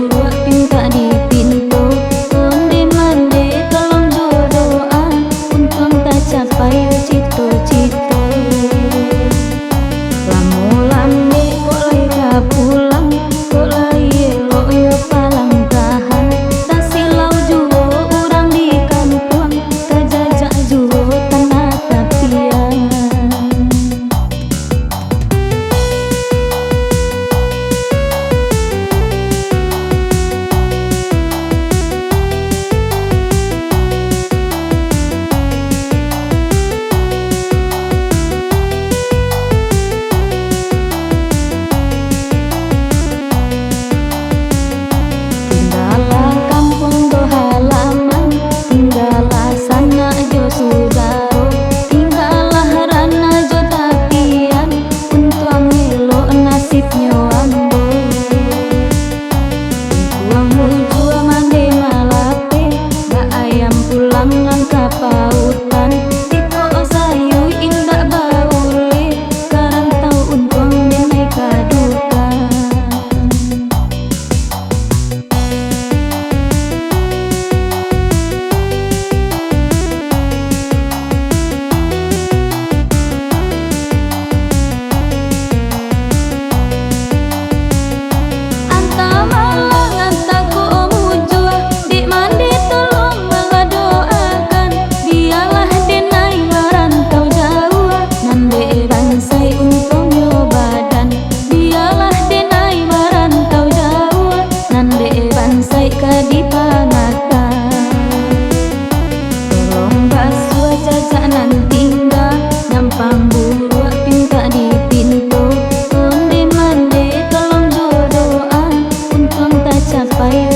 buruak pinta di pintu. Onde mande tolong jodohan, untung tak capai cito-cito. Lamo-lame kok lai pulang, kok lai elok yo palang tahan. Tak silau juo urang di kampung, tak jajak juo tanah tapian. Tinggallah kampung do halaman, tinggallah sana jo sudaro, tinggallah rana jo tapian, untuang elok nasibnya ambo. Untuang mujua mande malape, gak ayam pulang nangka pautan, tiko sayu indak baule, karantau untuang menai kadukan. Anta malang anta ko mujua, dik mandi tolong malah doakan, biarlah denai merantau jauh, nande bansai untung yo badan, biarlah denai merantau jauh, nande bansai kadipangakan. Tolong basuh jajak nan tinggal, nyampang buruak pinta di pintu. Onde mande tolong jodohan, untung tak capai